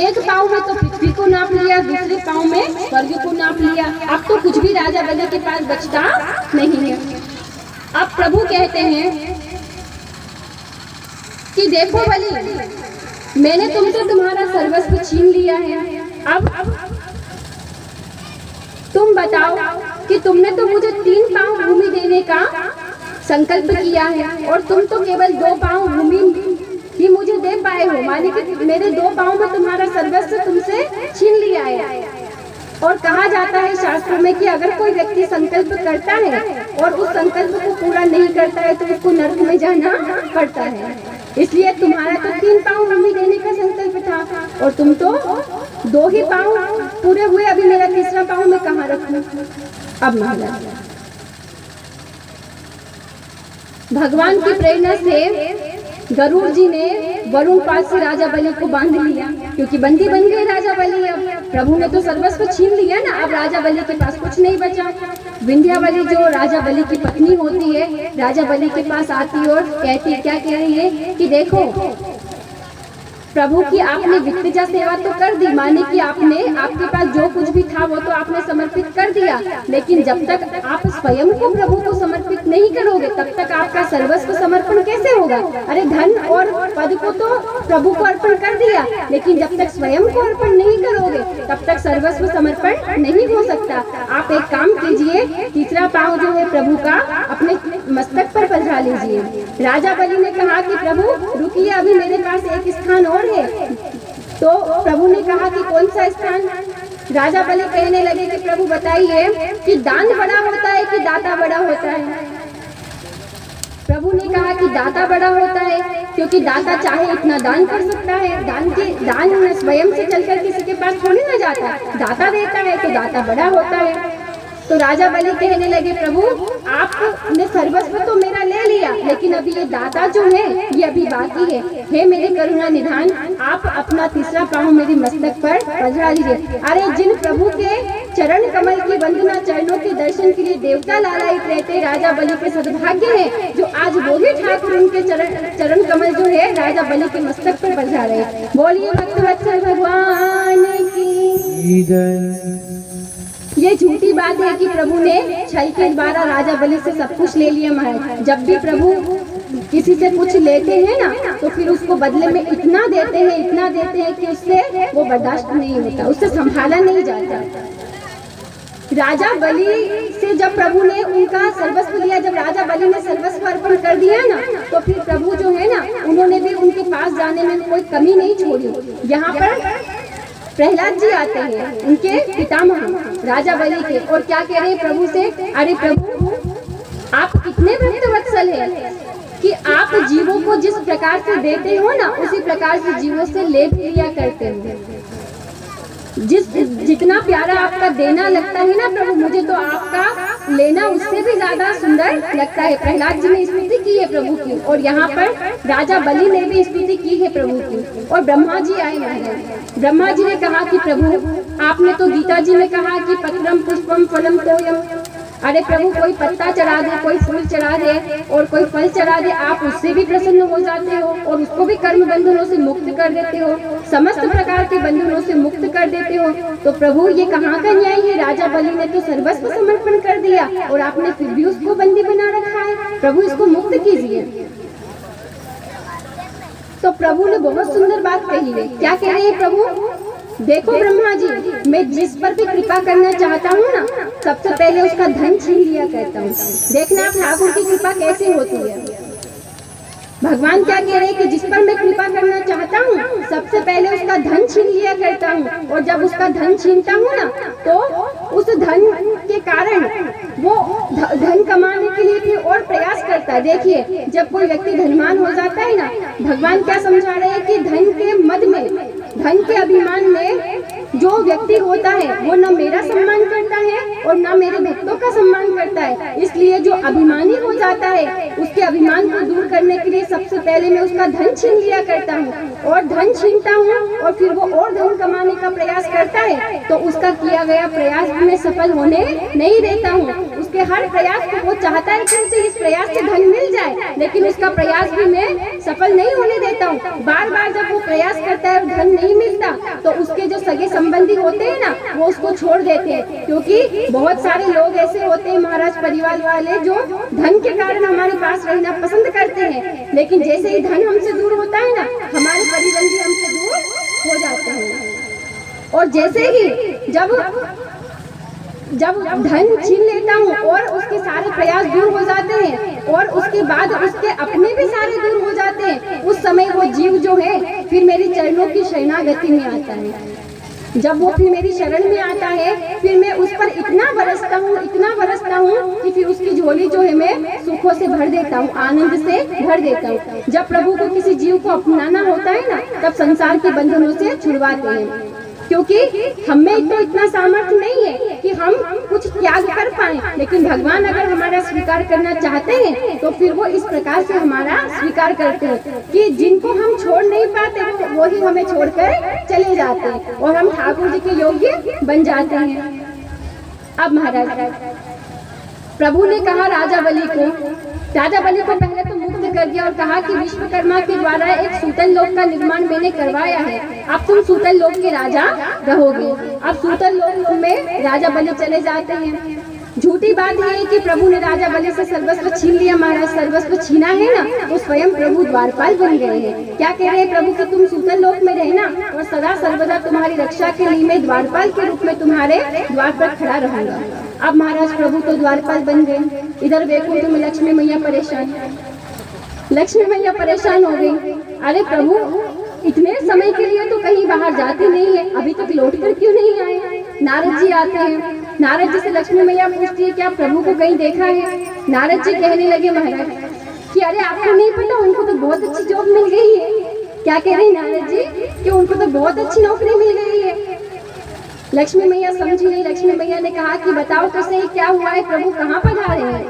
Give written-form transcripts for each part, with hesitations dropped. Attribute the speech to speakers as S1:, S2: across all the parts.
S1: एक पाँव में तो पृथ्वी को नाप लिया, दूसरे पाँव में स्वर्ग को नाप लिया। अब तो कुछ भी राजा बलि के पास बचता नहीं है। अब प्रभु कहते हैं कि देखो बलि, मैंने तुमसे तुम्हारा सर्वस्व छीन लिया है। अब तुम बताओ कि तुमने तो मुझे 3 पाँव भूमि देने का संकल्प किया है और तुम तो केवल 2 पाँव भूमि ही मुझे दे पाए हो। माने कि मेरे 2 पाँव में तुम्हारा सर्वस्व तुमसे छीन लिया है। और कहा जाता है शास्त्रों में कि अगर कोई व्यक्ति संकल्प करता है और उस संकल्प को पूरा नहीं करता है तो उसको नरक में जाना पड़ता है। इसलिए तुम्हारा तो 3 पाँव भूमि देने का संकल्प था और तुम तो 2 ही पाँव पूरे हुए। अभी मेरा तीसरा पाँव मैं कहाँ रखूं? अब महाराज भगवान की प्रेरणा से गरुड़ जी ने वरुण पास से राजा बलि को बांध लिया, क्योंकि बंदी बन गए राजा बलि। अब प्रभु ने तो सर्वस्व छीन लिया ना, अब राजा बलि के पास कुछ नहीं बचा। विंध्यावली जो राजा बलि की पत्नी होती है, राजा बलि के पास आती और कहती, क्या कह रही है कि देखो प्रभु की आपने वित्तजा सेवा तो कर दी, माने कि आपके पास जो कुछ भी था वो तो आपने समर्पित कर दिया, लेकिन जब तक आप स्वयं को प्रभु को समर्पित नहीं करोगे तब तक आपका सर्वस्व समर्पण कैसे होगा? अरे धन और पद को तो प्रभु को अर्पण कर दिया, लेकिन जब तक स्वयं को अर्पण नहीं करोगे तब तक सर्वस्व समर्पण नहीं हो सकता। आप एक काम कीजिए, तीसरा पाँव जो है प्रभु का अपने मस्तक पर पधरा लीजिए। राजा बलि ने कहा कि प्रभु रुकिए, अभी मेरे पास एक स्थान और है। तो प्रभु ने कहा कि कौन सा स्थान? राजा बलि कहने लगे कि प्रभु बताइए कि दान बड़ा होता है कि दाता बड़ा होता है? प्रभु ने कहा कि दाता बड़ा होता है, क्योंकि दाता चाहे इतना दान कर सकता है। दान स्वयं से चलकर किसी के पास थोड़ी ना जाता, दाता देता है तो दाता बड़ा होता है। तो राजा बलि कहने लगे प्रभु आपने सर्वस्व तो मेरा ले लिया, लेकिन अभी ये दाता जो है ये अभी बाकी है। हे मेरे करुणा निधान, आप अपना तीसरा पाँव मेरे मस्तक पर पधरा लीजिए। अरे जिन प्रभु के चरण कमल की वंदना, चरणों के दर्शन के लिए देवता लालायित रहते, राजा बलि के सद्भाग्य है जो आज वो भी ठाकुर उनके चरण कमल जो है राजा बलि के मस्तक पर पधरा रहे। बोलिए भक्तवत्सल भगवान की जय। ये झूठी बात है कि प्रभु ने छल के द्वारा राजा बलि से सब कुछ ले लिया। महाराज जब भी प्रभु किसी से कुछ लेते हैं ना तो फिर उसको बदले में इतना देते हैं कि उससे वो बर्दाश्त नहीं होता, उससे संभाला नहीं जाता। राजा बलि से जब प्रभु ने उनका सर्वस्व लिया, जब राजा बलि ने सर्वस्व अर्पण कर दिया ना तो फिर प्रभु जो है ना उन्होंने भी उनके पास जाने में कोई कमी नहीं छोड़ी। यहाँ पर प्रहलाद जी आते हैं, उनके पितामह राजा बलि के, और क्या कह रहे हैं प्रभु से? अरे प्रभु आप कितने भक्तवत्सल हैं कि आप जीवों को जिस प्रकार से देते हो ना उसी प्रकार से जीवों से ले भी लिया करते हो। जितना प्यारा आपका देना लगता है ना प्रभु, मुझे तो आपका लेना उससे भी ज्यादा सुंदर लगता है। प्रहलाद जी ने स्तुति की है प्रभु की, और यहाँ पर राजा बलि ने भी स्तुति की है प्रभु की। और ब्रह्मा जी आए महाराज, ब्रह्मा जी ने कहा कि प्रभु आपने तो गीता जी में कहा कि पत्रम पुष्पम फलम तोयम। अरे प्रभु कोई पत्ता चढ़ा दे, कोई फूल चढ़ा दे और कोई फल चढ़ा दे, आप उससे भी प्रसन्न हो जाते हो और उसको भी कर्म बंधनों से मुक्त कर देते हो, समस्त प्रकार के बंधनों से मुक्त कर देते हो। तो प्रभु ये कहाँ का न्याय है? राजा बलि ने तो सर्वस्व समर्पण कर दिया और आपने फिर भी उसको बंदी बना रखा है। प्रभु इसको मुक्त कीजिए। तो प्रभु ने बहुत सुंदर बात कही है। क्या कह रहे हैं प्रभु? देखो ब्रह्मा जी, मैं जिस पर भी कृपा करना चाहता हूँ ना सबसे पहले उसका धन छीन लिया करता हूँ। देखना आप ठाकुर की कृपा कैसे होती है। भगवान क्या कह रहे हैं कि जिस पर मैं कृपा करना चाहता हूँ सबसे पहले उसका धन छीन लिया करता हूँ, और जब उसका धन छीनता हूँ ना तो उस धन के कारण वो धन कमाने के लिए फिर और प्रयास करता है। देखिए जब कोई व्यक्ति धनवान हो जाता है ना, भगवान क्या समझा रहे हैं कि धन के मद में, धन के अभिमान में जो व्यक्ति होता है वो न मेरा सम्मान करता है और न मेरे भक्तों का सम्मान करता है। इसलिए जो अभिमानी हो जाता है उसके अभिमान को दूर करने के लिए सबसे पहले मैं उसका धन छीन लिया करता हूँ, और धन छीनता हूँ और फिर वो और धन कमाने का प्रयास करता है तो उसका किया गया प्रयास भी मैं सफल होने नहीं देता हूँ। उसके हर प्रयास को वो चाहता है कि उसे इस प्रयास से धन मिल जाए, लेकिन उसका प्रयास भी मैं सफल नहीं होने देता हूँ। बार बार जब वो प्रयास करता है और धन नहीं मिलता तो उसके जो सगे संबंधी होते हैं ना वो उसको छोड़ देते हैं, क्योंकि बहुत सारे लोग ऐसे होते हैं महाराज परिवार वाले जो धन के कारण हमारे पास रहना पसंद करते हैं, लेकिन जैसे ही धन हमसे दूर होता है ना हमारे परिजन भी हमसे दूर हो जाते हैं। और जैसे ही जब धन छीन लेता हूँ और उसके सारे प्रयास दूर हो जाते हैं और उसके बाद उसके अपने भी सारे दूर हो जाते हैं, उस समय वो जीव जो है फिर मेरी चरणों की शरणागति में आता है। जब वो फिर मेरी शरण में आता है फिर मैं उस पर इतना बरसता हूँ कि फिर उसकी झोली जो है मैं सुखों से भर देता हूँ, आनंद से भर देता हूँ। जब प्रभु को किसी जीव को अपनाना होता है ना तब संसार के बंधनों से छुड़वाते हैं, क्योंकि हमें तो इतना सामर्थ्य नहीं है कि हम कुछ त्याग कर पाए, लेकिन भगवान अगर हमारा स्वीकार करना चाहते हैं तो फिर वो इस प्रकार से हमारा स्वीकार करते हैं कि जिनको हम छोड़ नहीं पाते वो ही हमें छोड़कर चले जाते हैं और हम ठाकुर जी के योग्य बन जाते हैं। अब महाराज प्रभु ने कहा राजा बलि को पहले तो मुक्त कर दिया और कहा कि विश्वकर्मा के द्वारा एक सूतल लोक का निर्माण मैंने करवाया है, अब तुम सूतल लोक के राजा रहोगे। अब सूतल लोक में राजा बलि चले जाते हैं। झूठी बात है कि प्रभु ने राजा बलि से सर्वस्व छीन लिया। महाराज सर्वस्व छीना है ना तो स्वयं प्रभु द्वारपाल बन गए हैं। क्या कह रहे हैं प्रभु कि तुम सूतल लोक में रहना और सदा सर्वदा तुम्हारी रक्षा के लिए मैं द्वारपाल के रूप में तुम्हारे द्वार पर खड़ा रहूंगा। अब महाराज प्रभु तो द्वारपाल बन गए। इधर वैकुंठ में लक्ष्मी मैया परेशान हो गई। अरे प्रभु इतने समय के लिए तो कहीं बाहर जाते नहीं है, अभी तक लौट कर क्यों नहीं आए? नारद जी आते हैं। नारद जी से लक्ष्मी मैया पूछती है क्या प्रभु को कहीं देखा है? नारद जी कहने लगे महाराज कि अरे आपको नहीं पता, उनको तो बहुत अच्छी जॉब मिल गई है। क्या कह रहे हैं नारद जी कि उनको तो बहुत अच्छी नौकरी मिल गई है। लक्ष्मी मैया समझी नहीं। लक्ष्मी मैया ने कहा कि बताओ तो सही क्या हुआ है, प्रभु कहाँ पधारे हैं?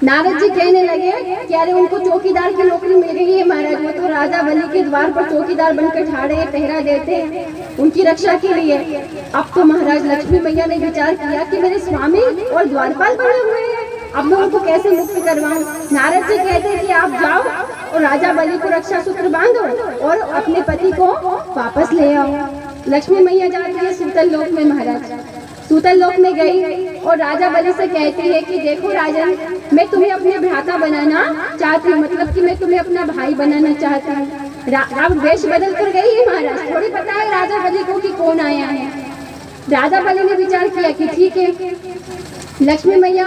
S1: नारद जी कहने लगे कि अरे उनको चौकीदार की नौकरी मिल गई है महाराज, वो तो राजा बलि के द्वार पर चौकीदार बनकर ठाड़े पहरा देते हैं उनकी रक्षा के लिए। अब तो महाराज लक्ष्मी मैया ने विचार किया कि मेरे स्वामी और द्वारपाल बने हुए हैं, अब मैं उनको कैसे मुक्त करवाऊं। नारद जी कहते हैं कि आप जाओ और राजा बलि को रक्षा सूत्र बांधो और अपने पति को वापस ले आओ। लक्ष्मी मैया जाती है सूतल लोक में। महाराज सूतल लोक में गई और राजा बलि से कहती है कि देखो राजन, मैं तुम्हें अपने भ्राता बनाना चाहती हूँ, मतलब कि मैं तुम्हें अपना भाई बनाना चाहती हूँ। अब वेश बदल कर गई है महाराज, थोड़ी पता है राजा बलि को कि कौन आया है। राजा बलि ने विचार किया कि ठीक है, लक्ष्मी मैया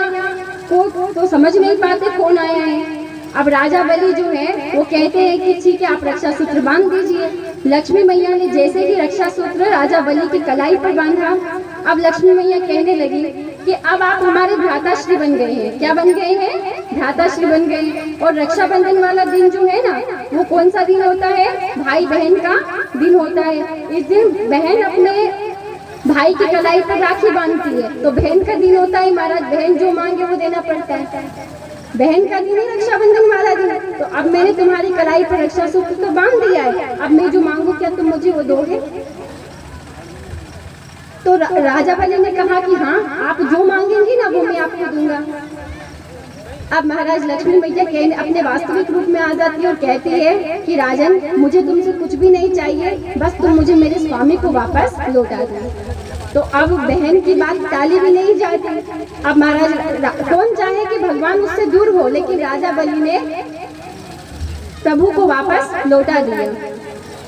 S1: को तो समझ नहीं पाते कौन आया है। अब राजा बलि जो है वो कहते हैं कि ठीक है आप रक्षा सूत्र बांध दीजिए। लक्ष्मी मैया ने जैसे ही रक्षा सूत्र राजा बलि की कलाई पर बांधा, अब लक्ष्मी मैया कहने लगी कि अब आप हमारे भ्राताश्री बन गए हैं। क्या बन गए हैं? भ्राताश्री बन गए हैं। और रक्षाबंधन वाला दिन जो है ना वो कौन सा दिन होता है? भाई बहन का दिन होता है। इस दिन बहन अपने भाई की कलाई पर राखी बांधती है, तो बहन का दिन होता है महाराज, बहन जो मांगे वो देना पड़ता है। बहन का दिन है रक्षाबंधन वाला दिन। तो अब मैंने तुम्हारी कलाई पर रक्षा सूत्र तो बांध दिया है, अब मैं जो मांगू क्या तुम मुझे वो दोगे? तो राजा बलि ने कहा कि हाँ आप जो मांगेंगी ना वो मैं आपको दूंगा। अब महाराज लक्ष्मी मैया कहने अपने वास्तविक रूप में आ जाती है और कहती है कि राजन मुझे तुमसे कुछ भी नहीं चाहिए, बस तुम मुझे मेरे स्वामी को वापस लौटा दो। तो अब बहन की बात टाली भी नहीं जाती। अब महाराज कौन चाहे कि भगवान उससे दूर हो, लेकिन राजा बलि ने प्रभु को वापस लौटा दिया।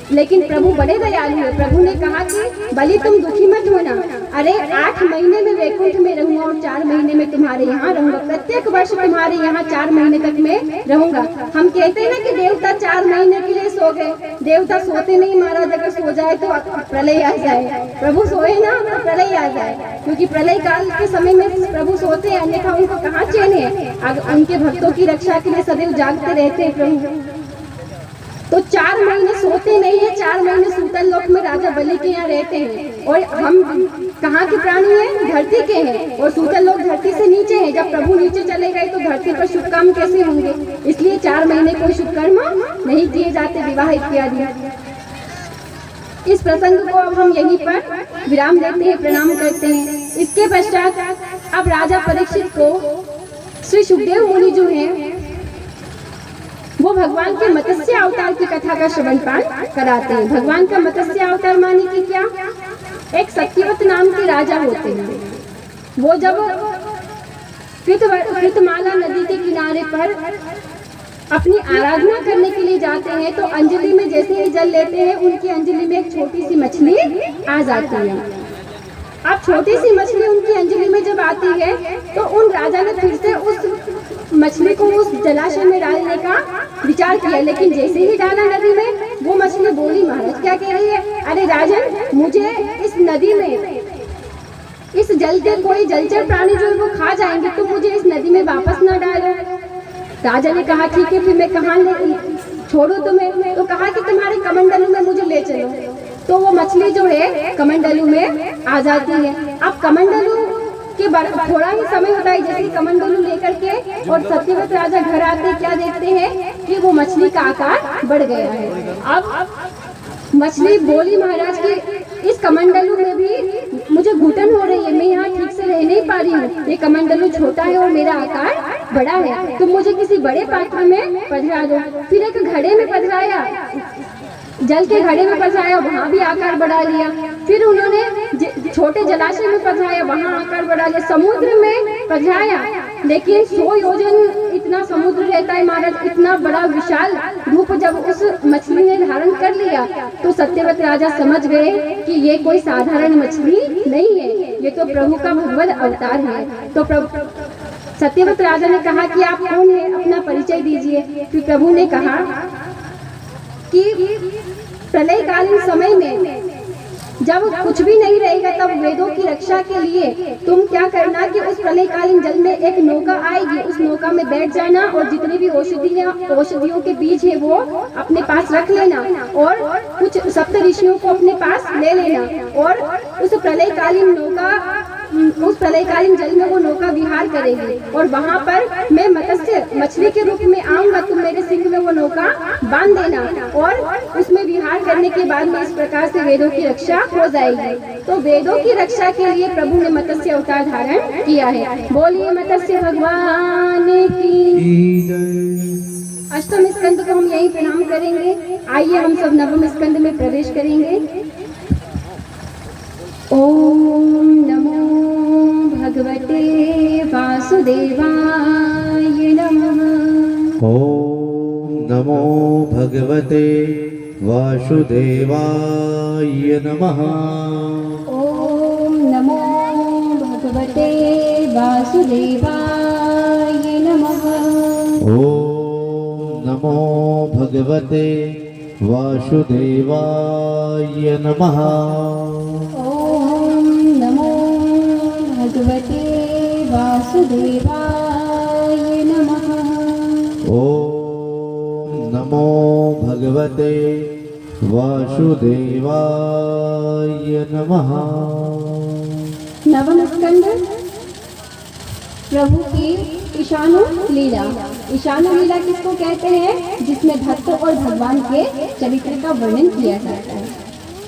S1: लेकिन प्रभु बड़े दयालु है। प्रभु ने कहा कि बलि तुम दुखी मत होना, अरे 8 महीने में वैकुंठ में रहूंगा और 4 महीने में तुम्हारे यहाँ रहूंगा। प्रत्येक वर्ष तुम्हारे यहाँ 4 महीने तक मैं रहूंगा। हम कहते हैं ना कि देवता 4 महीने के लिए सो गए, देवता सोते नहीं महाराज, अगर सो जाए तो प्रलय आ जाए। प्रभु सोए ना तो प्रलय आ जाए, क्योंकि प्रलय काल के समय में प्रभु सोते हैं, अन्यथा उनको कहाँ चैन है। अगर उनके भक्तों की रक्षा के लिए सदैव जागते रहते हैं प्रभु। तो 4 महीने सोते नहीं है, 4 महीने सूतल लोक में राजा बलि के यहाँ रहते हैं। और हम कहाँ के प्राणी हैं? धरती के हैं, और सूतल लोक धरती से नीचे है। जब प्रभु नीचे चले गए तो धरती पर शुभ काम कैसे होंगे? इसलिए 4 महीने कोई शुभ कर्म नहीं किए जाते, विवाह इत्यादि। इस प्रसंग को अब हम यहीं पर विराम देते हैं, प्रणाम करते हैं। इसके पश्चात अब राजा परीक्षित को श्री सुखदेव मुनि जो है वो भगवान के मत्स्य अवतार की कथा का श्रवण पाठ कराते हैं। भगवान का मत्स्य अवतार माने कि क्या, एक सत्यवत नाम के राजा होते हैं। वो जब कृतमाला नदी के किनारे पर अपनी आराधना करने के लिए जाते हैं तो अंजलि में जैसे ही जल लेते हैं उनकी अंजलि में एक छोटी सी मछली आ जाती है। अब छोटी सी मछली उनकी अंजलि में जब आती है तो उन राजा ने फिर से उस मछली को उस जलाशय में डालने का विचार किया, लेकिन जैसे ही डाला नदी में वो मछली बोली, महाराज क्या कह रही है, अरे राजन मुझे इस नदी में इस जल के कोई जलचर प्राणी जो वो खा जाएंगे तो मुझे इस नदी में वापस न डालो। राजा ने कहा ठीक है, फिर मैं कहाँ छोड़ू तुम्हें, तो कहा कि तुम्हारे कमंडलू में मुझे ले चलो। तो वो मछली जो है कमंडलू में आ जाती है। अब कमंडलू के थोड़ा ही समय होता है, जैसे कमंडलू लेकर के और सत्यवत राजा घर आते क्या देखते हैं कि वो मछली का आकार बढ़ गया है। अब मछली बोली महाराज की इस कमंडलू में भी मुझे घुटन हो रही है, मैं यहाँ ठीक से रह नहीं पा रही हूँ, ये कमंडलू छोटा है और मेरा आकार बड़ा है, तो मुझे किसी बड़े पात्र में पधरा दो। फिर एक घड़े में पधराया, जल के घड़े में पधराया, वहाँ भी आकार बढ़ा लिया। फिर उन्होंने छोटे जलाशय में पधराया, वहाँ आकार बढ़ा लिया। समुद्र में पधराया, लेकिन 100 योजन इतना समुद्र रहता है महाराज, इतना बड़ा विशाल रूप जब उस मछली ने धारण कर लिया तो सत्यवत राजा समझ गए कि ये कोई साधारण मछली नहीं है, ये तो प्रभु का भगवत अवतार है। तो सत्यवत राजा ने कहा कि आप कौन है, अपना परिचय दीजिए। फिर प्रभु ने कहा कि प्रलयकालीन समय में जब कुछ भी नहीं रहेगा तब वेदों की रक्षा के लिए तुम क्या करना कि उस प्रलयकालीन जल में एक नौका आएगी, उस नौका में बैठ जाना और जितनी भी औषधियों के बीज है वो अपने पास रख लेना और कुछ सप्त ऋषियों को अपने पास ले लेना और उस प्रलयकालीन जल में वो नौका विहार करेगी और वहाँ पर मैं मछली के रूप में आऊंगा, तुम मेरे सिंह में वो नौका बांध देना और उसमें विहार करने के बाद में इस प्रकार से वेदों की रक्षा हो जाएगी। तो वेदों की रक्षा के लिए प्रभु ने मत्स्य अवतार धारण किया है। बोलिए मत्स्य भगवान की। अष्टम स्कंद को हम यही प्रणाम करेंगे। आइए हम सब नवम स्कंद में प्रवेश करेंगे। ओम नमो भगवते वासुदेवाय नमः।
S2: ओम नमो भगवते वासुदेवाय नमः।
S1: ओम नमो भगवते वासुदेवाय नमः।
S2: ओम नमो भगवते वासुदेवाय नमः।
S1: ओम नमो भगवते वासुदेवाय नमः।
S2: ओम नमो भगवते वासुदेवाय नमः।
S1: नवम स्कंद प्रभु की ईशानु लीला। ईशानु लीला किसको कहते हैं, जिसमें भक्त और भगवान के चरित्र का वर्णन किया जाता है।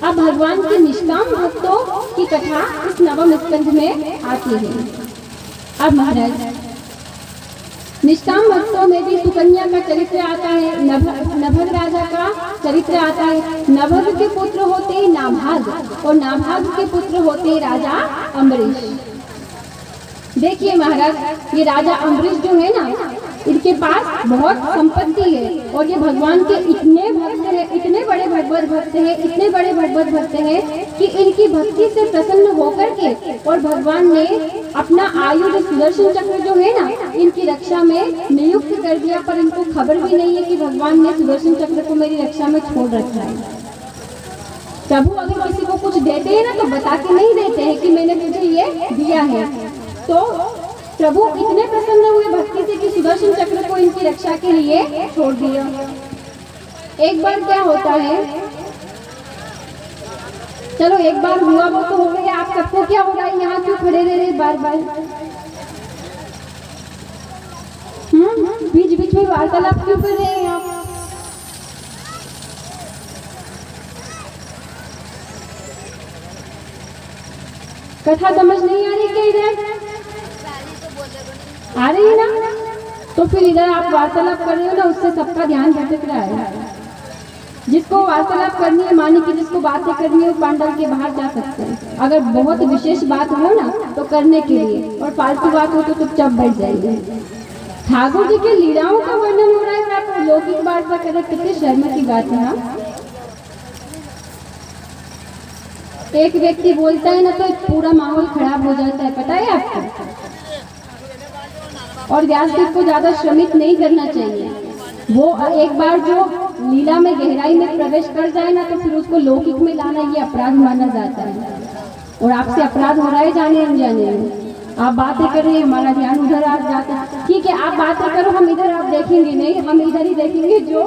S1: अब भगवान के निष्काम भक्तों की कथा इस नवम स्कंद में आती है। अब महाराज निष्काम भक्तों में भी सुकन्या का चरित्र आता है, नभग राजा का चरित्र आता है। नभग के पुत्र होते हैं नाभाग और नाभाग के पुत्र होते हैं राजा अम्बरीश। देखिए महाराज, ये राजा अम्बरीश जो है ना, इनके पास बहुत संपत्ति है और ये भगवान के इतने भक्त हैं, इतने बड़े भगवत भक्त हैं, इतने बड़े भगवत भक्त हैं कि इनकी भक्ति से प्रसन्न होकर के और भगवान ने अपना आयुध सुदर्शन चक्र जो है ना, इनकी रक्षा में नियुक्त कर दिया, पर इनको खबर भी नहीं है कि भगवान ने सुदर्शन चक्र को मेरी रक्षा में छोड़ रखा है। प्रभु अगर किसी को कुछ देते हैं ना तो बता के नहीं देते हैं कि मैंने तुझे ये दिया है। तो प्रभु इतने प्रसन्न हुए भक्ति से कि सुदर्शन चक्र को इनकी रक्षा के लिए छोड़ दिया। एक बार क्या होता है, चलो एक बार हुआ वो तो हो गया, आप सबको क्या हो रहा है, यहाँ क्यों खड़े रह रहे बार बार, बीच बीच में वार्तालाप क्यों कर रहे हैं आप। कथा समझ नहीं आ रही क्या इधर, आ रही है ना? तो फिर इधर आप वार्तालाप कर रहे हो ना, उससे सबका ध्यान भटक रहा है। जिसको वार्तालाप करनी है, माने कि जिसको बातें करनी है, वो पांडव के बाहर जा सकते हैं। अगर बहुत विशेष बात हो ना तो करने के लिए, और फालतू बात हो तो चुपचाप बैठ जाएंगे। ठाकुर जी के लीलाओं का वर्णन हो रहा है, आप लौकिक वार्ता कर रहे, कितने शर्म की बात है। एक व्यक्ति बोलता है ना तो पूरा माहौल खराब हो जाता है, पता है आपको। और व्यासदेव को ज्यादा श्रमित नहीं करना चाहिए। वो एक बार जो लीला में गहराई में प्रवेश कर जाए ना तो फिर उसको लौकिक में लाना ये अपराध माना जाता है। और आपसे अपराध हो रहा है जाने अनजाने में। आप बातें कर रहे हैं, हमारा ध्यान उधर आ जाता है। ठीक है, आप बातें करो, हम इधर आप देखेंगे नहीं, हम इधर ही देखेंगे। जो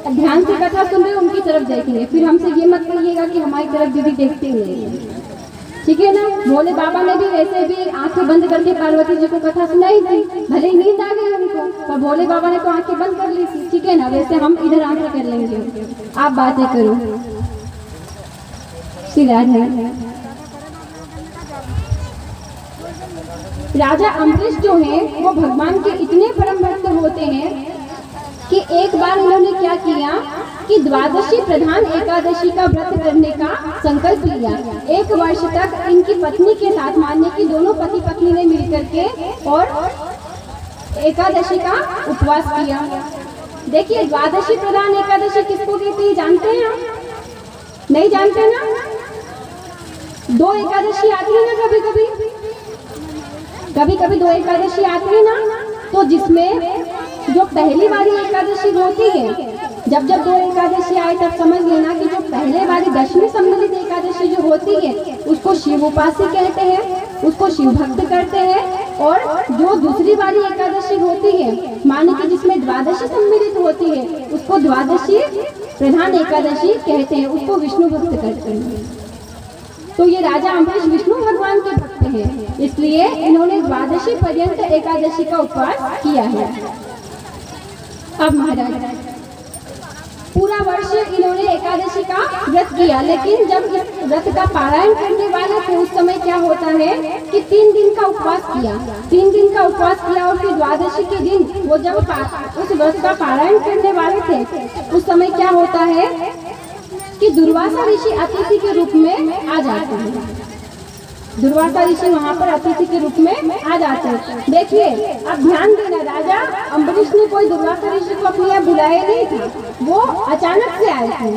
S1: ध्यान से कथा सुन रहे हैं उनकी तरफ देखेंगे। फिर हमसे ये मत कहिएगा कि हमारी तरफ दीदी देखते नहीं, ठीक है ना। भोले बाबा ने भी वैसे भी आंखें बंद करके पार्वती जी को कथा सुनाई थी, भले ही नींद आ गई उनको, पर भोले बाबा ने तो आंखें बंद कर ली थी, ठीक है ना। वैसे हम इधर आंखें कर लेंगे, आप बातें करो। श्री राधे। राजा अम्बरीश जो हैं वो भगवान के इतने परम भक्त होते हैं कि एक बार उन्होंने क्या किया कि द्वादशी प्रधान एकादशी का व्रत करने का संकल्प लिया। 1 वर्ष तक इनकी पत्नी के साथ, मानने की दोनों पति पत्नी ने मिलकर के और एकादशी का उपवास किया। देखिए, द्वादशी प्रधान एकादशी किसको कहते हैं जानते हैं आप? नहीं जानते ना। 2 एकादशी आती है ना, कभी कभी 2 एकादशी आती है ना, तो जिसमें जो पहली वाली एकादशी होती है, जब 2 एकादशी आए तब समझ लेना कि जो पहले वाली दशमी सम्मिलित एकादशी जो होती है उसको शिव उपास्य कहते हैं, उसको शिव भक्त करते हैं। और जो दूसरी वाली एकादशी होती है, माने कि जिसमें द्वादशी सम्मिलित होती है, उसको द्वादशी प्रधान एकादशी कहते हैं, उसको विष्णु भक्त करते हैं। तो ये राजा अम्बरीश विष्णु भगवान के भक्त हैं, इसलिए इन्होंने द्वादशी पर्यंत एकादशी का उपवास किया है। अब महाराज पूरा वर्ष इन्होंने एकादशी का व्रत किया, लेकिन जब इस व्रत का पारायण करने वाले थे उस समय क्या होता है कि 3 दिन का उपवास किया। 3 दिन का उपवास किया और फिर द्वादशी के दिन वो जब उस व्रत का पारायण करने वाले थे उस समय क्या होता है कि दुर्वासा ऋषि अतिथि के रूप में आ जाते हैं। दुर्वासा ऋषि वहाँ पर अतिथि के रूप में आ जाते हैं। देखिए, अब ध्यान देना, राजा अम्बरीश ने कोई दुर्वासा ऋषि को अपने यहाँ बुलाया नहीं था, वो अचानक से आए थे।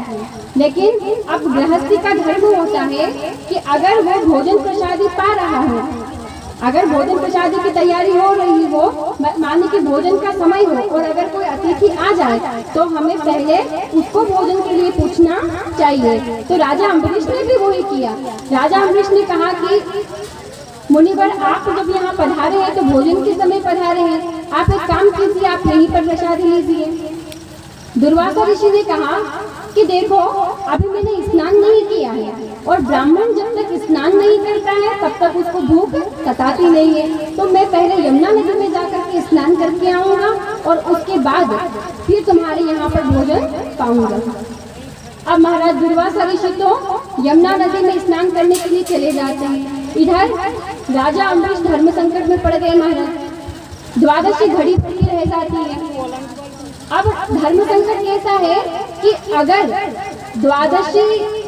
S1: लेकिन अब गृहस्थी का धर्म होता है कि अगर वो भोजन प्रसादी पा रहा हो, अगर भोजन प्रसादी की तैयारी हो रही हो, माने कि भोजन का समय हो, और अगर कोई अतिथि आ जाए तो हमें पहले उसको भोजन के लिए पूछना चाहिए। तो राजा अम्बरीश ने भी वही किया। राजा अम्बरीश ने कहा कि मुनिवर, आप जब यहाँ पधारे हैं तो भोजन के समय पधारे हैं, आप एक काम कीजिए, आप यहीं पर प्रसादी लीजिए। दुर्वासा ऋषि ने कहा कि देखो, अभी मैंने स्नान नहीं किया है, और ब्राह्मण जब तक स्नान नहीं करता है तब तक उसको भूख सताती नहीं है, तो मैं पहले यमुना नदी में जाकर के स्नान करके आऊँगा और उसके बाद फिर तुम्हारे यहाँ पर भोजन पाऊंगा। अब महाराज दुर्वासा ऋषि तो यमुना नदी में स्नान करने के लिए चले जाते हैं। इधर राजा अम्बरीश धर्म संकट में पड़ गए महाराज। द्वादशी घड़ी पड़ी रह जाती है। अब धर्म संकट ऐसा है कि अगर द्वादशी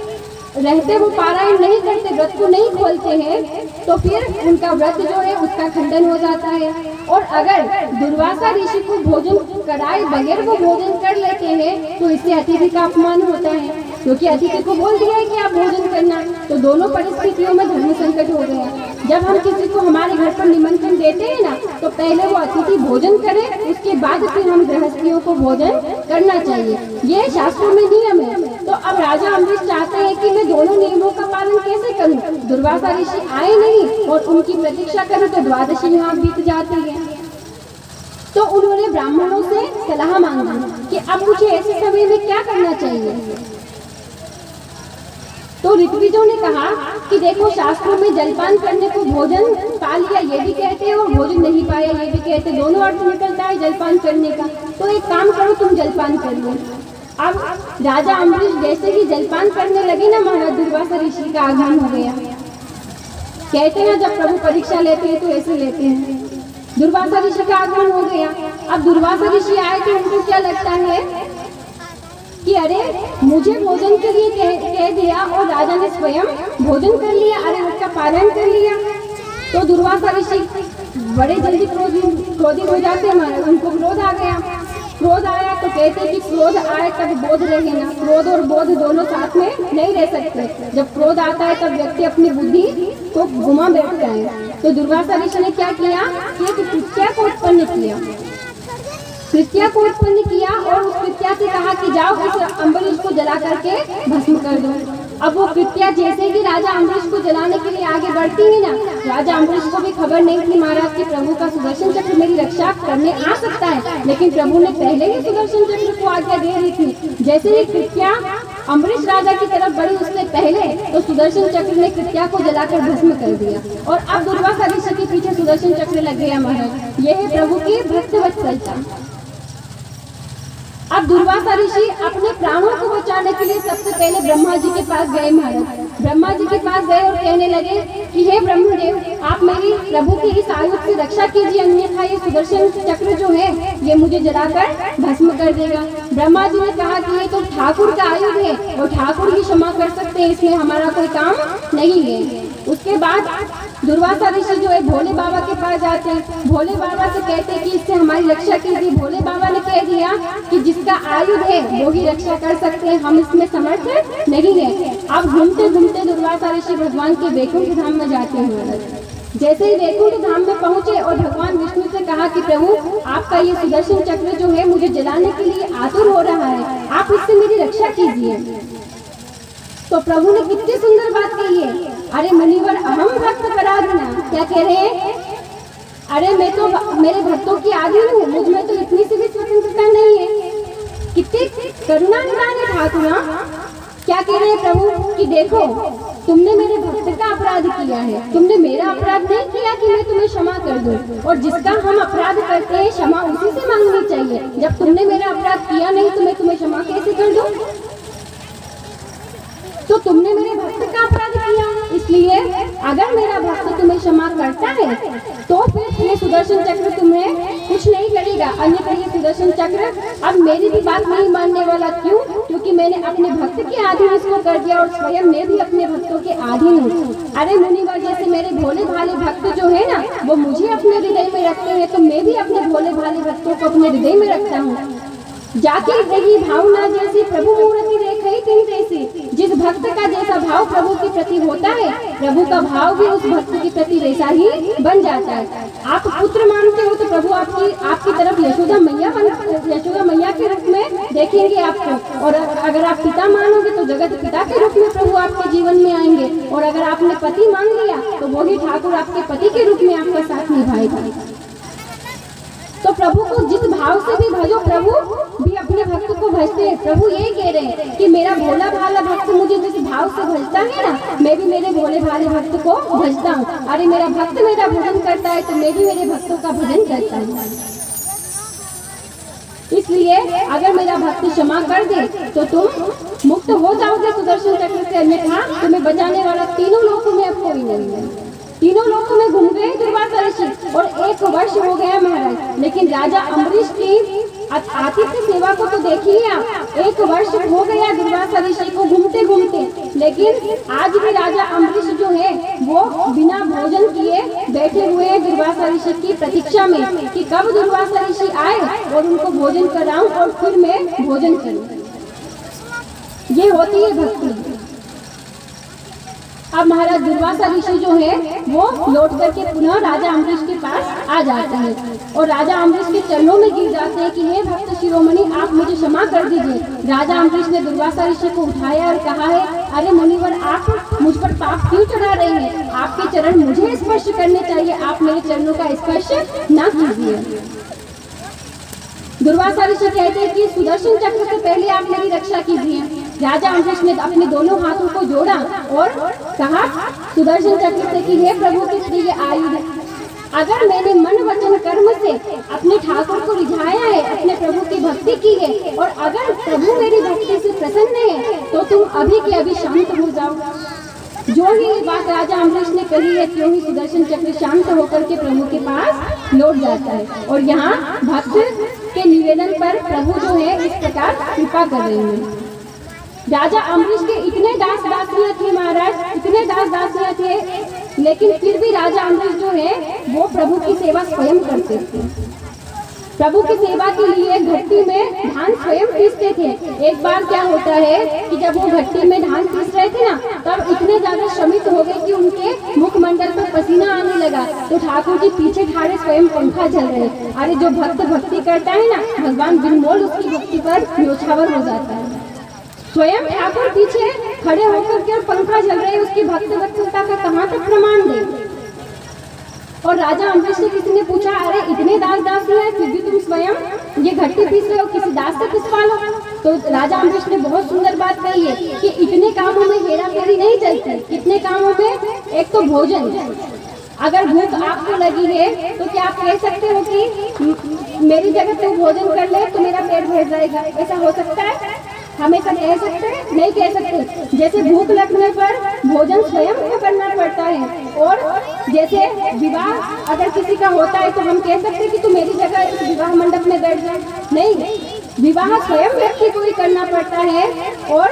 S1: रहते वो पारायण नहीं करते, व्रत को नहीं खोलते हैं, तो फिर उनका व्रत जो है उसका खंडन हो जाता है। और अगर दुर्वासा ऋषि को भोजन कराए बगैर वो भोजन कर लेते हैं तो इससे अतिथि का अपमान होता है, क्योंकि अतिथि को बोल दिया है कि आप भोजन करना। तो दोनों परिस्थितियों में धर्म संकट हो गया। जब हम किसी को हमारे घर पर निमंत्रण देते हैं ना, तो पहले वो अतिथि भोजन करे, उसके बाद फिर हम गृहस्थियों को भोजन करना चाहिए। ये शास्त्रों में नियम है। तो अब राजा अम्बरीश चाहते हैं कि मैं दोनों नियमों का पालन कैसे करूं? दुर्वासा ऋषि आए नहीं और उनकी प्रतीक्षा करूं तो द्वादशी यहाँ बीत जाती है। तो उन्होंने ब्राह्मणों से सलाह मांगी कि अब मुझे ऐसे समय में क्या करना चाहिए। तो ऋत्विजों ने कहा कि देखो, शास्त्रों में जलपान करने को भोजन पा लिया ये भी कहते हैं और भोजन नहीं पाया ये भी कहते हैं, दोनों अर्थ निकलता है जलपान करने का। तो एक काम करो, तुम जलपान कर लो। अब राजा अम्बरीश जैसे ही जलपान करने लगे ना, महाराज दुर्वासा ऋषि का आगमन हो गया। कहते हैं जब प्रभु परीक्षा लेते हैं तो ऐसे लेते हैं। दुर्वासा ऋषि का आगमन हो गया। अब दुर्वासा ऋषि आए तो उनको क्या लगता है कि अरे मुझे भोजन के लिए कह दिया और राजा ने स्वयं भोजन कर लिया, अरे उसका पालन कर लिया। तो दुर्वासा ऋषि बड़े जल्दी क्रोधित हो जाते हैं, उनको क्रोध आ गया। क्रोध आया तो कहते कि क्रोध आए तब बोध रहे ना, क्रोध और बोध दोनों साथ में नहीं रह सकते। जब क्रोध आता है तब व्यक्ति अपनी बुद्धि को घुमा बैठता है। तो दुर्वासा ऋषि ने क्या किया कि एक कृत्या को उत्पन्न किया, कृत्या को उत्पन्न किया और उस कृत्या से कहा कि जाओ इस अम्बरीश को जला करके भस्म कर दो। अब वो कृत्या जैसे ही राजा अम्बरीश को जलाने के लिए आगे बढ़ती है ना, राजा अम्बरीश को भी खबर नहीं थी महाराज कि प्रभु का सुदर्शन चक्र मेरी रक्षा करने आ सकता है, लेकिन प्रभु ने पहले ही सुदर्शन चक्र को आज्ञा दे दी थी। जैसे ही कृत्या अम्बरीश राजा की तरफ बढ़ी उससे पहले तो सुदर्शन चक्र ने कृत्या को जलाकर भस्म कर दिया और अब दुर्वासा ऋषि के पीछे सुदर्शन चक्र लग गया महाराज। यह है प्रभु की भक्त वत्सलता। अब दुर्वासा ऋषि अपने प्राणों को बचाने के लिए सबसे पहले ब्रह्मा जी के पास गए महाराज। ब्रह्मा जी के पास गए और कहने लगे कि हे ब्रह्मदेव, आप मेरी प्रभु की इस आयुध से रक्षा कीजिए, अन्यथा ये सुदर्शन चक्र जो है ये मुझे जलाकर भस्म कर देगा। ब्रह्मा जी ने कहा कि ये तो ठाकुर का आयुध है और ठाकुर ही क्षमा कर सकते हैं, इसमें हमारा कोई काम नहीं है। उसके बाद दुर्वासा ऋषि जो है भोले बाबा के पास जाते हैं, भोले बाबा से कहते हैं कि इससे हमारी रक्षा कीजिए। भोले बाबा ने कह दिया कि जिसका आयुध है वो ही रक्षा कर सकते हैं, हम इसमें समर्थ नहीं है। अब घूमते घूमते दुर्वासा ऋषि भगवान के वैकुंठ धाम में जाते हैं। जैसे ही वैकुंठ धाम में पहुंचे और भगवान विष्णु से कहा कि प्रभु आपका ये सुदर्शन चक्र जो है मुझे जलाने के लिए आतुर हो रहा है, आप इससे मेरी रक्षा कीजिए। तो प्रभु ने कितनी सुंदर बात कही है, अरे मुनिवर अहम भक्त पराधीना। क्या कह रहे हैं? अरे मैं तो मेरे भक्तों की आधीन हूँ, मुझ में तो इतनी सी भी स्वतंत्रता नहीं है। कितनी करुणा निधान है ठाकुर। क्या कह रहे हैं प्रभु कि देखो तुमने मेरे भक्त का अपराध किया है, तुमने मेरा अपराध नहीं किया कि मैं तुम्हें क्षमा कर दूं। और जिसका हम अपराध करते हैं क्षमा उसी से मांगनी चाहिए। जब तुमने मेरा अपराध किया नहीं तो मैं तुम्हें क्षमा कैसे कर दूं? तो तुमने मेरे भक्त का अपराध किया, इसलिए अगर मेरा भक्त तुम्हें क्षमा करता है तो फिर ये सुदर्शन चक्र तुम्हें कुछ नहीं करेगा, अन्यथा ये सुदर्शन चक्र अब मेरी भी बात नहीं मानने वाला। क्यों? क्योंकि मैंने अपने भक्त के अधीन इसको कर दिया और स्वयं मैं भी अपने भक्तों के अधीन हूँ। अरे मुनिवर, जैसे मेरे भोले भाले भक्त जो है ना वो मुझे अपने हृदय में रखते हैं, तो मैं भी अपने भोले भाले भक्तों को अपने हृदय में रखता हूँ। जाति रही भावना जैसी प्रभु मूर्ति देखई तीन जैसी। जिस भक्त का जैसा भाव प्रभु के प्रति होता है, प्रभु का भाव भी उस भक्त के प्रति वैसा ही बन जाता है। आप पुत्र मानते हो तो प्रभु आपकी तरफ यशोदा मैया के रूप में देखेंगे आपको, और अगर आप पिता मानोगे तो जगत पिता के रूप में प्रभु आपके जीवन में आएंगे, और अगर आपने पति मान लिया तो वही ठाकुर आपके पति के रूप में आपका साथ निभाएगा। तो प्रभु को जिस भाव से भी भजो, प्रभु भी अपने भक्त को भजते हैं। प्रभु ये कह रहे हैं कि मेरा भोला भाला भक्त मुझे जिस भाव से भजता है ना, मैं भी मेरे भोले भाले भक्त को भजता हूँ। अरे मेरा भक्त मेरा भजन करता है तो मैं भी मेरे भक्तों का भजन करता हूँ। इसलिए अगर मेरा भक्त क्षमा कर दे तो तुम मुक्त हो जाओगे सुदर्शन चक्र से, अन्यथा तुम्हें बचाने वाला तीनों लोकों में अब कोई नहीं है। तीनों लोकों में घूम गए दुर्वासा ऋषि और 1 वर्ष हो गया महाराज। लेकिन राजा अम्बरीश की आतिथ्य सेवा को तो देखिए आप, 1 वर्ष हो गया दुर्वासा ऋषि को घूमते घूमते, लेकिन आज भी राजा अम्बरीश जो है वो बिना भोजन किए बैठे हुए हैं दुर्वासा ऋषि की प्रतीक्षा में कि कब दुर्वासा ऋषि आए और उनको भोजन कराऊं और फिर मैं भोजन करूं। ये होती है भक्ति। अब महाराज दुर्वासा ऋषि जो है वो लौट करके पुनः राजा अम्बरीश के पास आ जाते हैं और राजा अम्बरीश के चरणों में गिर जाते हैं कि हे भक्त शिरोमणि, आप मुझे क्षमा कर दीजिए। राजा अम्बरीश ने दुर्वासा ऋषि को उठाया और कहा है, अरे मुनिवर, आप मुझ पर पाप क्यों चढ़ा रहे हैं? आपके चरण मुझे स्पर्श करने चाहिए, आप मेरे चरणों का स्पर्श न कीजिए। दुर्वासा ऋषि कहते हैं कि सुदर्शन चक्र से पहले आप मेरी रक्षा कीजिए। राजा अम्बरीश ने अपने दोनों हाथों को जोड़ा और कहा सुदर्शन चक्र से कि हे प्रभु के प्रिय आयुध, अगर मैंने मन वचन कर्म से अपने ठाकुर को रिझाया है, अपने प्रभु की भक्ति की है, और अगर प्रभु मेरी भक्ति से प्रसन्न है तो तुम अभी के अभी शांत हो जाओ। जो ही ये बात राजा अम्बरीश ने कही है, त्यों ही सुदर्शन चक्र शांत होकर के प्रभु के पास लौट जाता है। और यहाँ भक्त के निवेदन पर प्रभु जो है इस प्रकार कृपा कर रहे हैं। राजा अम्बरीश के इतने दास दासियां थे महाराज, इतने दास दासियां थे, लेकिन फिर भी राजा अम्बरीश जो है वो प्रभु की सेवा स्वयं करते थे। प्रभु की सेवा के लिए घट्टी में धान स्वयं पीसते थे। एक बार क्या होता है कि जब वो घट्टी में धान पीस रहे थे ना, तब इतने ज्यादा श्रमित हो गए कि उनके मुखमंडल पर पसीना आने लगा। तो ठाकुर जी पीछे ठाड़े स्वयं पंखा चल रहे। अरे जो भक्त भक्ति करता है ना, भगवान बिनमोल उसकी भक्ति पर न्योछावर हो जाता है। स्वयं ठाकुर पीछे खड़े होकर के पंखा चल रहे, उसकी भक्त वत्सलता का कहाँ तक प्रमाण दे। और राजा अम्बरीश से किसी ने पूछा, अरे इतने दास दासी हैं फिर भी तुम स्वयं ये घट्टी पीस रहे हो, किसी दास से पिसवा लो। तो राजा अम्बरीश ने बहुत सुंदर बात कही है कि इतने कामों में हेरा फेरी नहीं चलती। कितने कामों में? एक तो भोजन। अगर भूख आपको लगी है तो क्या आप कह सकते हो कि मेरी जगह तू भोजन कर ले तो मेरा पेट भर जाएगा? ऐसा हो सकता है? हमेशा कह सकते हैं? नहीं कह सकते। जैसे भूख लगने पर भोजन स्वयं को करना पड़ता है। और जैसे विवाह अगर किसी का होता है तो हम कह सकते हैं कि तू मेरी जगह इस विवाह मंडप में बैठ जा। नहीं, विवाह स्वयं व्यक्ति को ही करना पड़ता है और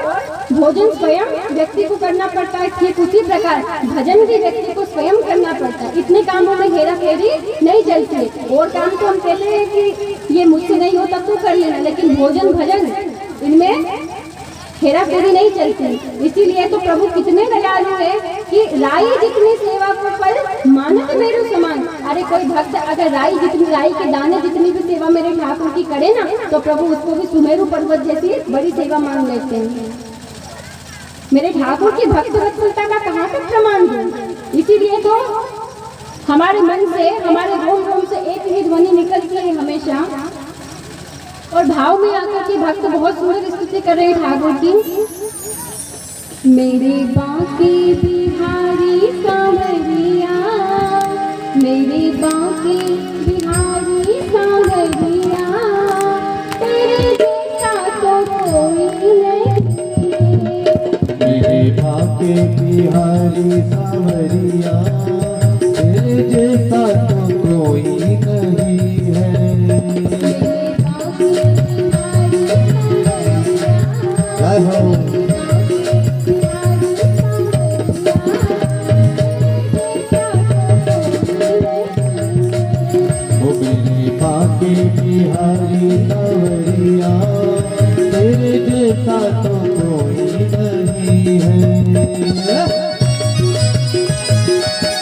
S1: भोजन स्वयं व्यक्ति को करना पड़ता है। ठीक उसी प्रकार भजन भी व्यक्ति को स्वयं करना पड़ता है। इतने कामों में हेरा फेरी नहीं चलती। और काम तो हम कहते हैं कि ये मुझसे नहीं होता तू कर लेना, लेकिन भोजन भजन इनमें हेरा फेरी नहीं चलती। इसीलिए तो प्रभु कितने दयालु है कि राई जितनी सेवा को फल मानत मेरू समान। अरे कोई भक्त अगर राई के दाने जितनी भी सेवा मेरे ठाकुर की करे ना, तो प्रभु उसको भी सुमेरु पर्वत जैसी बड़ी सेवा मान लेते हैं। मेरे ठाकुर की भक्त वत्सलता का कहाँ तक प्रमाण दूं? इसीलिए तो हमारे मन से, हमारे रोम रोम से एक ही ध्वनि निकलती है हमेशा। और भाव में आकर के भक्त बहुत सुंदर स्तुति कर रहे हैं ठाकुर की। मेरे बांके बिहारी सांवरिया, मेरे बांके बिहारी सांवरिया, तेरे जैसा तो कोई नहीं।
S2: मेरे बांके बिहारी सांवरिया, तेरे जैसा तो कोई नहीं है। बिहारी सांवरिया, तेरे जैसा तो कोई नहीं है। कहो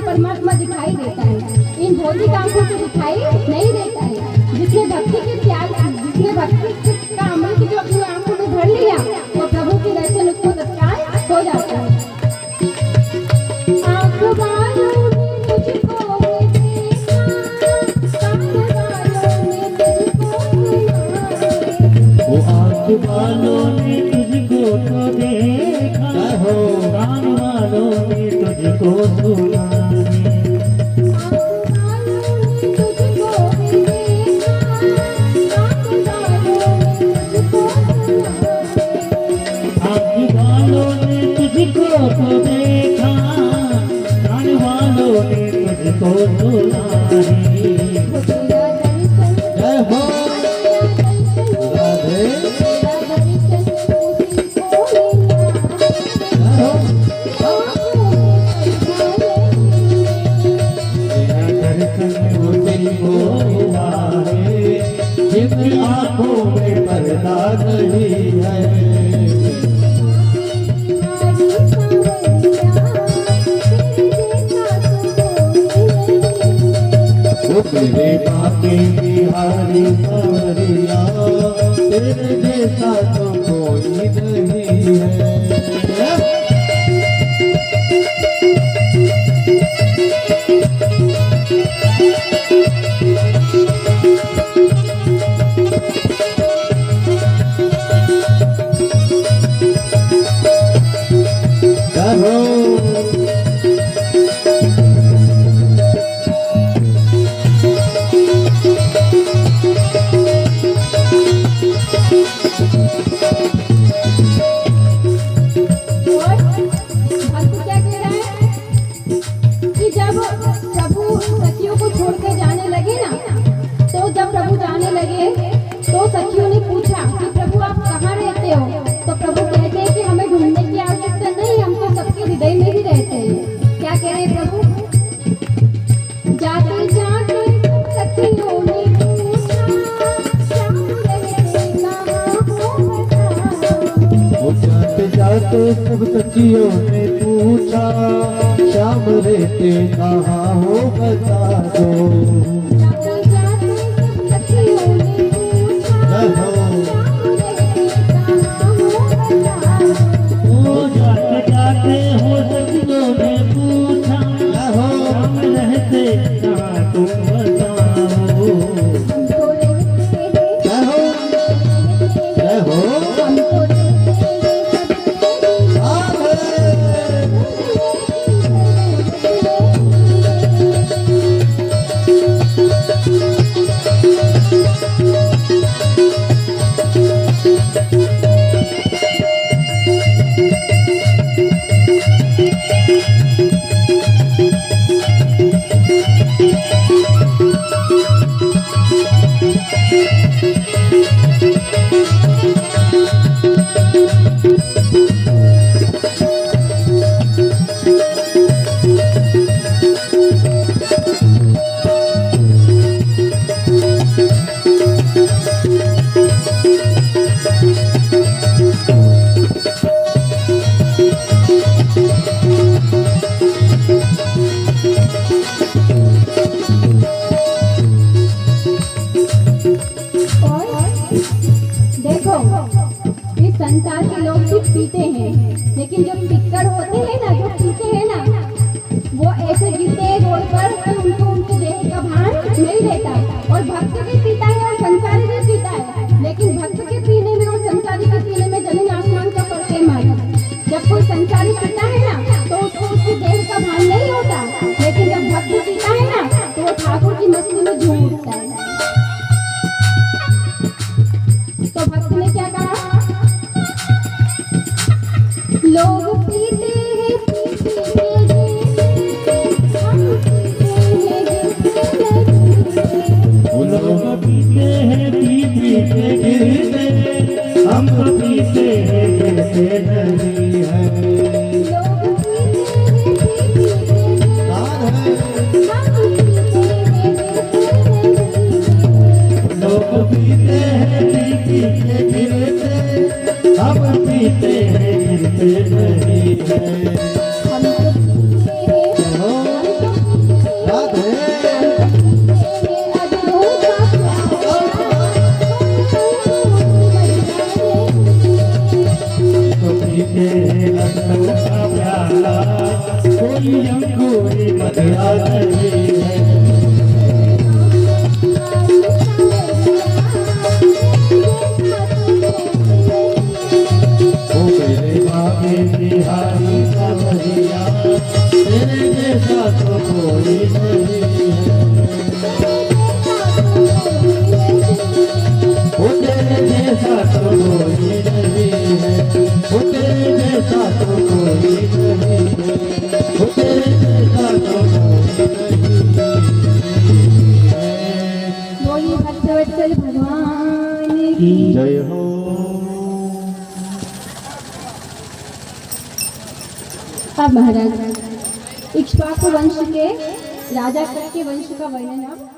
S1: परमात्मा दिखाई देता है, इन भौतिक आंखों से दिखाई नहीं देता है। जिसने भक्ति के प्यार, जिसने भक्ति का अमृत जो अपनी आंखों में भर लिया, वो प्रभु के दर्शन उसको तत्काल हो जाता है। आंख वालों ने तुझको देखा, कान वालों ने तुझको सुना।
S2: वो आंख वालों ने तुझको तो देखा, कान वालों ने तुझको सुना। तुझको देखा, कान वालों ने तुझको सुना। जय हो राधे। दर्शन उसी को हुआ है जिनकी आंखों में पर्दा नहीं है। बिहारी सांवरिया, तेरे जैसा तो कोई नहीं है।
S1: तो सखियों ने पूछा कि प्रभु आप कहाँ रहते हो? तो प्रभु कहते हैं कि हमें ढूंढने की आवश्यकता नहीं, हम तो सबके हृदय में ही रहते हैं। क्या कह रहे हैं प्रभु? जाते जाते सखियों ने पूछा, श्याम रहते कहाँ हो बताओ।
S2: जाते जाते सब सखियों ने पूछा, श्याम रहते कहाँ हो बता दो।
S1: संसार के लोग सिर्फ पीते हैं, लेकिन जो पिक्कर होते हैं ना, जो पीते हैं ना, वो ऐसे गिरते हैं रोड पर कि उनको उनके देह का भान नहीं रहता। और भक्त भी पीता है और संसारी भी पीता है, लेकिन भक्त के पीने में और संसारी के पीने में जमीन आसमान का फर्क है मालूम। जब कोई संसारी पीता है ना तो उसको उसके देह का भान नहीं होता, लेकिन जब भक्त पीता है ना तो वो ठाकुर की मस्ती में झूम उठता है। तो भक्त ने क्या कहा? लोग पीते हैं
S2: हम पीते हैं गिरते नहीं है। लोग पीते हैं पीते गिरते, हम पीते हैं गिरते नहीं है। कोई अंगूरी मदिरा नहीं है। ओ मेरे बाबे बिहारी सांवरिया, तेरे जैसा तो कोई नहीं है। ओ तेरे जैसा तो कोई नहीं है। ओ तेरे जैसा तो कोई नहीं है। ओ तेरे जैसा तो कोई नहीं है।
S1: बोलिए भक्तवत्सल भगवान की
S2: जय हो।
S1: अब महाराज इक्ष्वाकु वंश के राजा के वंश का वर्णन अब